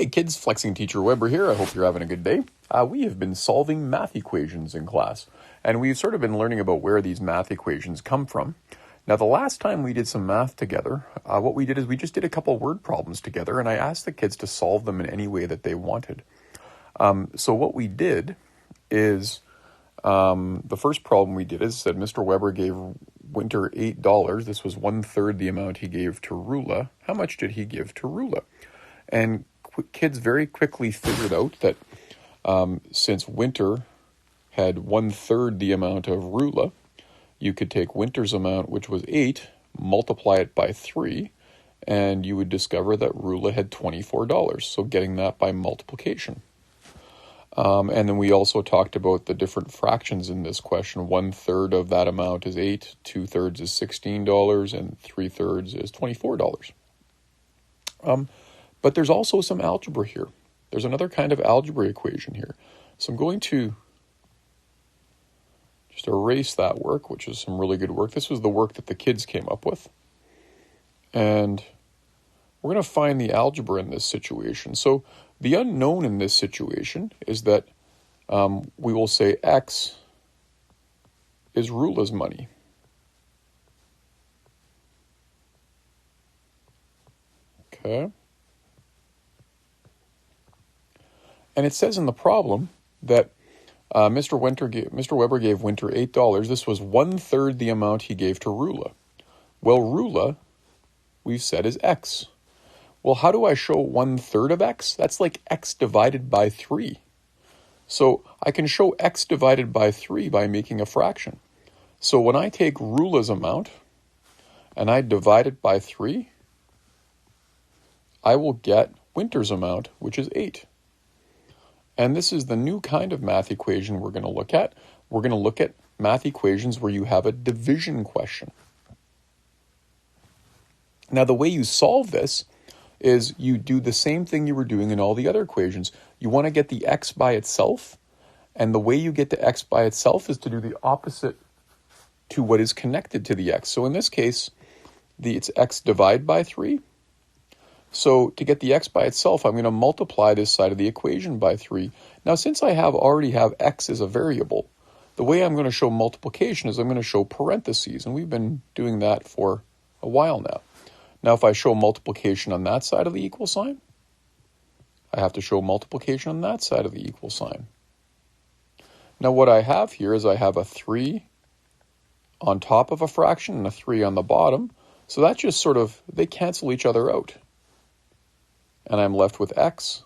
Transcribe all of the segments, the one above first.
Hey kids, Flexing Teacher Weber here. I hope you're having a good day. We have been solving math equations in class, and we've sort of been learning about where these math equations come from. Now, the last time we did some math together, what we did is we just did a couple word problems together, and I asked the kids to solve them in any way that they wanted. So what we did is, the first problem we did is said Mr. Weber gave Winter $8. This was 1/3 the amount he gave to Rula. How much did he give to Rula? And kids very quickly figured out that since Winter had 1/3 the amount of Rula, you could take Winter's amount, which was 8, multiply it by 3, and you would discover that Rula had $24. So getting that by multiplication. And then we also talked about the different fractions in this question. 1/3 of that amount is 8, 2/3 is $16, and 3/3 is $24. But there's also some algebra here. There's another kind of algebra equation here. So I'm going to just erase that work, which is some really good work. This was the work that the kids came up with. And we're going to find the algebra in this situation. So the unknown in this situation is that we will say X is Rula's money. Okay. And it says in the problem that Mr. Weber gave Winter $8. This was 1/3 the amount he gave to Rula. Well, Rula, we've said, is X. Well, how do I show 1/3 of X? That's like X divided by 3. So I can show X divided by 3 by making a fraction. So when I take Rula's amount and I divide it by 3, I will get Winter's amount, which is 8. And this is the new kind of math equation we're going to look at. We're going to look at math equations where you have a division question. Now, the way you solve this is you do the same thing you were doing in all the other equations. You want to get the X by itself, and the way you get the X by itself is to do the opposite to what is connected to the X. So in this case, it's X divided by 3. So to get the X by itself, I'm going to multiply this side of the equation by 3. Now, since I already have X as a variable, the way I'm going to show multiplication is I'm going to show parentheses, and we've been doing that for a while now. Now, if I show multiplication on that side of the equal sign, I have to show multiplication on that side of the equal sign. Now, what I have here is I have a 3 on top of a fraction and a 3 on the bottom. So that just they cancel each other out. And I'm left with X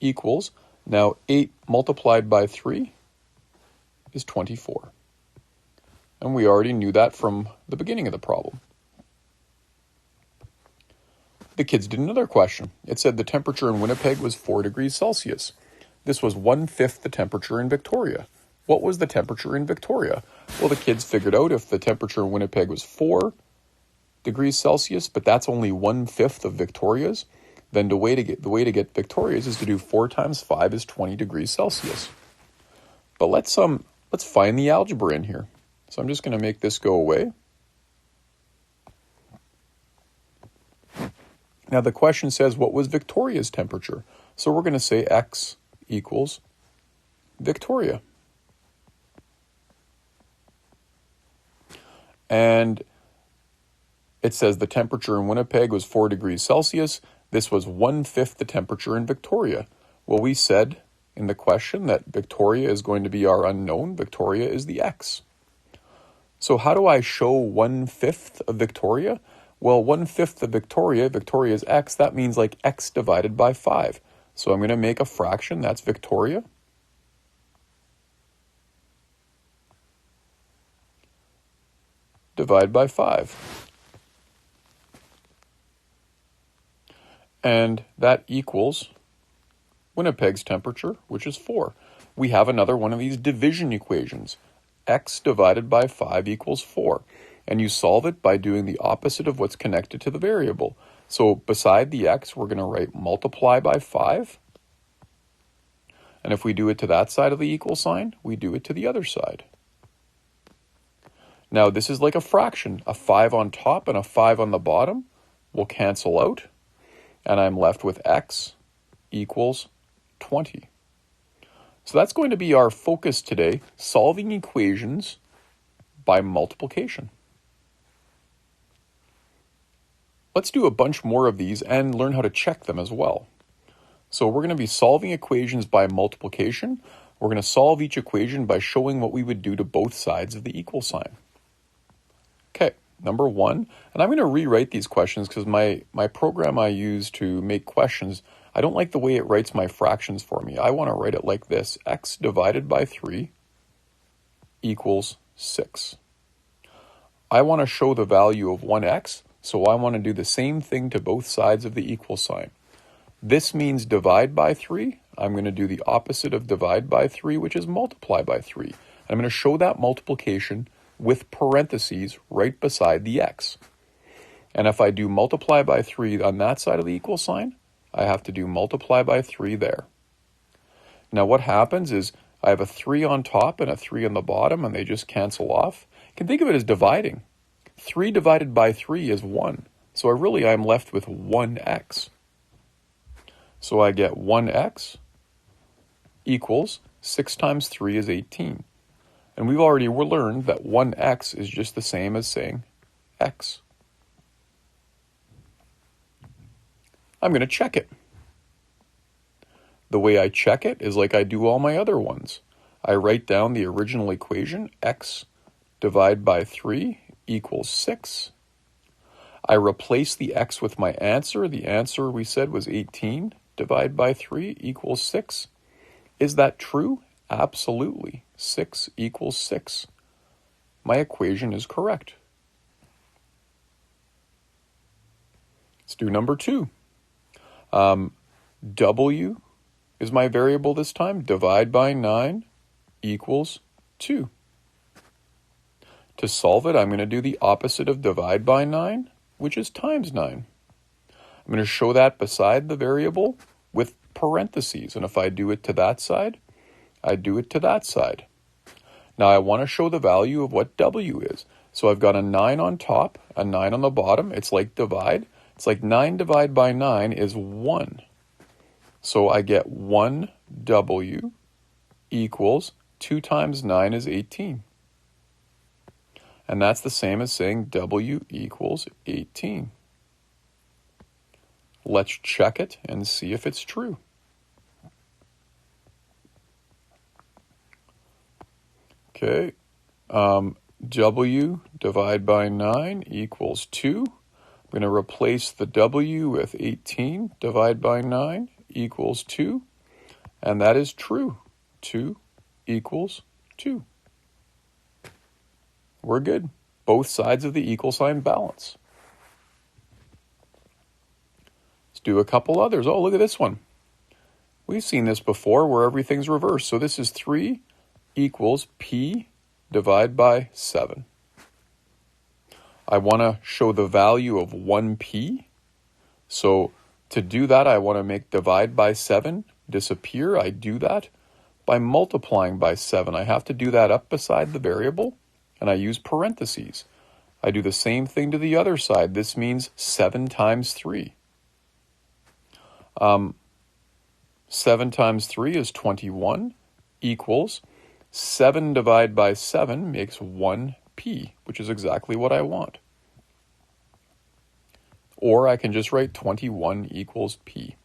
equals, now 8 multiplied by 3 is 24. And we already knew that from the beginning of the problem. The kids did another question. It said the temperature in Winnipeg was 4 degrees Celsius. This was 1/5 the temperature in Victoria. What was the temperature in Victoria? Well, the kids figured out if the temperature in Winnipeg was 4 degrees Celsius, but that's only 1/5 of Victoria's, then the way to get Victoria's is to do 4 times 5 is 20 degrees Celsius. But let's find the algebra in here. So I'm just going to make this go away. Now the question says, what was Victoria's temperature? So we're going to say X equals Victoria. And it says the temperature in Winnipeg was 4 degrees Celsius. This was 1/5 the temperature in Victoria. Well, we said in the question that Victoria is going to be our unknown. Victoria is the X. So how do I show 1/5 of Victoria? Well, 1/5 of Victoria is X. That means like X divided by 5. So I'm going to make a fraction. That's Victoria. Divide by 5. And that equals Winnipeg's temperature, which is 4. We have another one of these division equations. X divided by 5 equals 4. And you solve it by doing the opposite of what's connected to the variable. So beside the X, we're going to write multiply by 5. And if we do it to that side of the equal sign, we do it to the other side. Now this is like a fraction. A 5 on top and a 5 on the bottom will cancel out. And I'm left with X equals 20. So that's going to be our focus today, solving equations by multiplication. Let's do a bunch more of these and learn how to check them as well. So we're going to be solving equations by multiplication. We're going to solve each equation by showing what we would do to both sides of the equal sign. Okay, number 1, and I'm going to rewrite these questions because my program I use to make questions, I don't like the way it writes my fractions for me. I want to write it like this: x divided by 3 equals 6. I want to show the value of 1x, so I want to do the same thing to both sides of the equal sign. This means divide by 3. I'm going to do the opposite of divide by 3, which is multiply by 3. I'm going to show that multiplication with parentheses right beside the x. And if I do multiply by 3 on that side of the equal sign, I have to do multiply by 3 there. Now what happens is I have a 3 on top and a 3 on the bottom, and they just cancel off. You can think of it as dividing. 3 divided by 3 is 1. So I'm left with 1x. So I get 1x equals 6 times 3 is 18. And we've already learned that 1x is just the same as saying x. I'm going to check it. The way I check it is like I do all my other ones. I write down the original equation, x divided by 3 equals 6. I replace the x with my answer. The answer we said was 18 divided by 3 equals 6. Is that true? Absolutely. 6 equals 6. My equation is correct. Let's do number 2. W is my variable this time. Divide by 9 equals 2. To solve it, I'm going to do the opposite of divide by 9, which is times 9. I'm going to show that beside the variable with parentheses. And if I do it to that side, I do it to that side. Now I want to show the value of what W is. So I've got a 9 on top, a 9 on the bottom. It's like divide. It's like 9 divided by 9 is 1. So I get 1W equals 2 times 9 is 18. And that's the same as saying W equals 18. Let's check it and see if it's true. Okay, W divided by 9 equals 2. I'm going to replace the W with 18 divided by 9 equals 2. And that is true. 2 equals 2. We're good. Both sides of the equal sign balance. Let's do a couple others. Oh, look at this one. We've seen this before where everything's reversed. So this is 3 equals P divided by 7. I want to show the value of 1P. So to do that, I want to make divide by 7 disappear. I do that by multiplying by 7. I have to do that up beside the variable, and I use parentheses. I do the same thing to the other side. This means 7 times 3. 7 times 3 is 21 equals 7 divided by 7 makes 1P, which is exactly what I want. Or I can just write 21 equals P.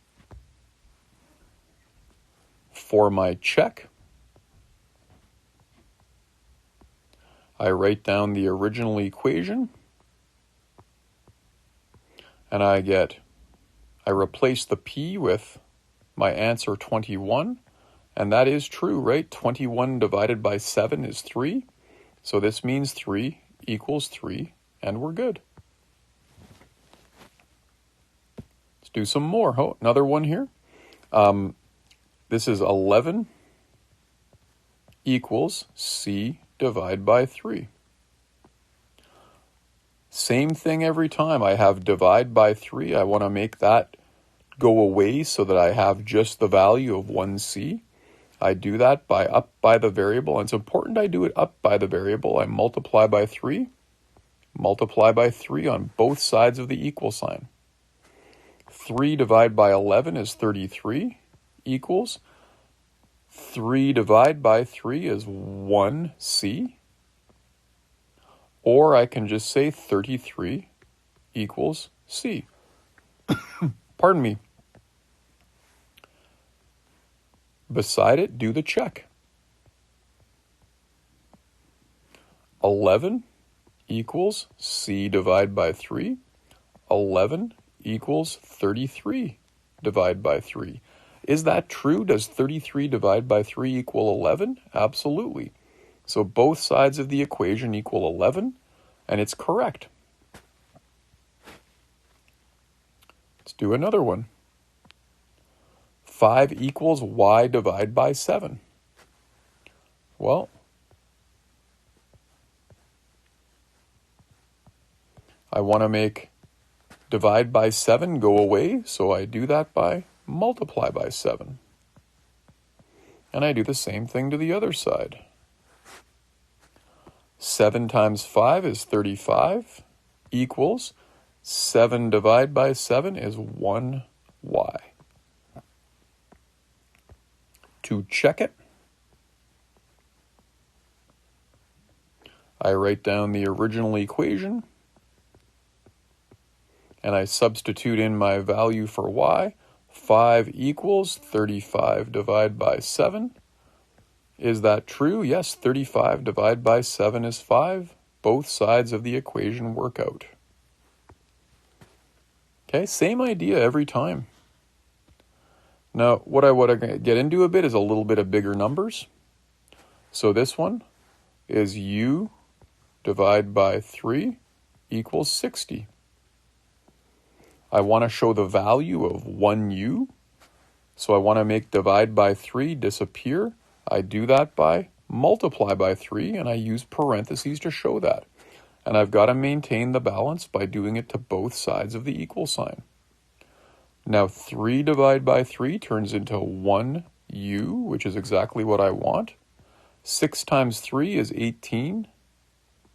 For my check, I write down the original equation, and I replace the P with my answer 21, and that is true, right? 21 divided by 7 is 3, so this means 3 equals 3, and we're good. Let's do some more. Oh, another one here. This is 11 equals C divided by 3. Same thing every time. I have divide by 3. I want to make that go away so that I have just the value of 1C. I do that by up by the variable, and it's important I do it up by the variable. I multiply by 3 on both sides of the equal sign. 3 divided by 11 is 33 equals 3 divided by 3 is 1c. Or I can just say 33 equals c. Pardon me. Beside it, do the check. 11 equals c divided by 3. 11 equals 33 divided by 3. Is that true? Does 33 divided by 3 equal 11? Absolutely. So both sides of the equation equal 11, and it's correct. Let's do another one. 5 equals y divided by 7. Well, I want to make divide by 7 go away, so I do that by multiply by 7. And I do the same thing to the other side. 7 times 5 is 35 equals 7 divided by 7 is 1y. To check it, I write down the original equation and I substitute in my value for y. 5 equals 35 divided by 7. Is that true? Yes, 35 divided by 7 is 5. Both sides of the equation work out. Okay, same idea every time. Now, what I want to get into a bit is a little bit of bigger numbers. So this one is u divided by 3 equals 60. I want to show the value of 1u. So I want to make divide by 3 disappear. I do that by multiply by 3, and I use parentheses to show that. And I've got to maintain the balance by doing it to both sides of the equal sign. Now 3 divided by 3 turns into 1u, which is exactly what I want. 6 times 3 is 18.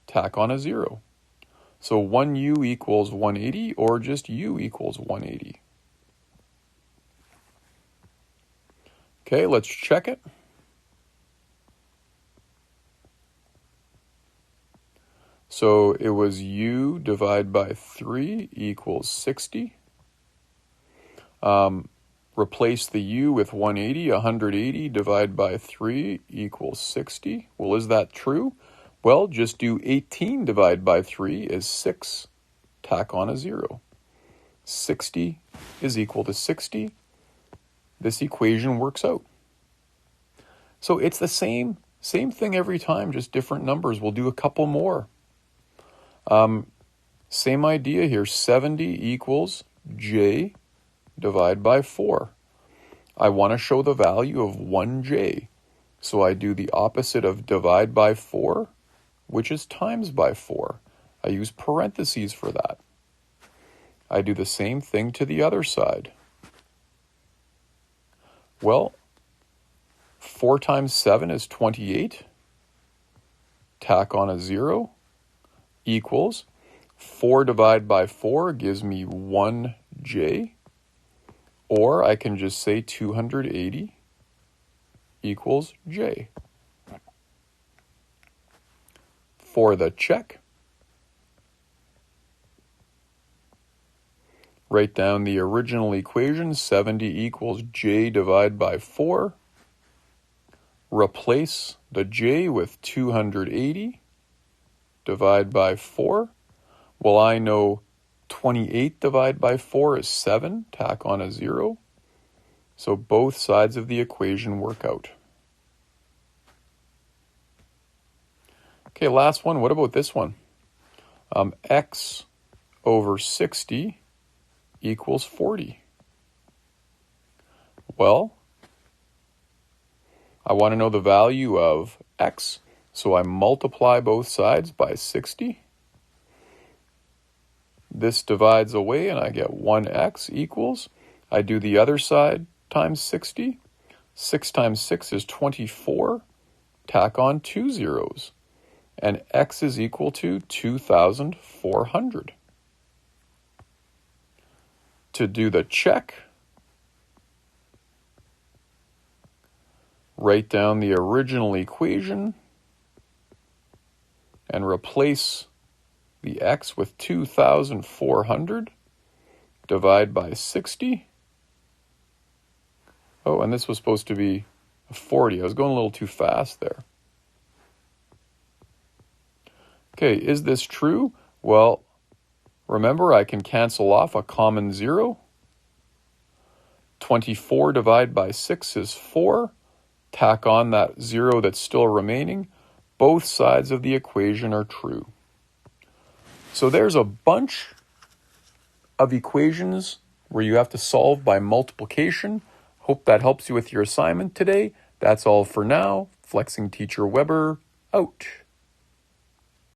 Tack on a 0. So 1u equals 180, or just u equals 180. Okay, let's check it. So it was u divided by 3 equals 60. Replace the u with 180. 180 divided by 3 equals 60. Well, is that true? Well, just do 18 divided by 3 is 6. Tack on a 0. 60 is equal to 60. This equation works out. So it's the same thing every time, just different numbers. We'll do a couple more. Same idea here. 70 equals j divided by 4. I want to show the value of 1j. So I do the opposite of divide by 4, which is times by 4. I use parentheses for that. I do the same thing to the other side. Well, 4 times 7 is 28. Tack on a 0 equals 4 divided by 4 gives me 1j. Or I can just say 280 equals j. For the check, write down the original equation, 70 equals j divided by 4. Replace the j with 280 divided by 4. Well, I know 28 divided by 4 is 7. Tack on a 0. So both sides of the equation work out. Okay, last one. What about this one? X over 60 equals 40. Well, I want to know the value of x, so I multiply both sides by 60. This divides away and I get 1x equals, I do the other side times 60. 6 times 6 is 24. Tack on 2 zeros. And x is equal to 2,400. to do the check. Write down the original equation and replace the x with 2,400. Divide by 60. Oh, and this was supposed to be a 40. I was going a little too fast there. Okay, is this true? Well, remember I can cancel off a common 0. 24 divided by 6 is 4. Tack on that 0 that's still remaining. Both sides of the equation are true. So there's a bunch of equations where you have to solve by multiplication. Hope that helps you with your assignment today. That's all for now. Flexing Teacher Weber, out.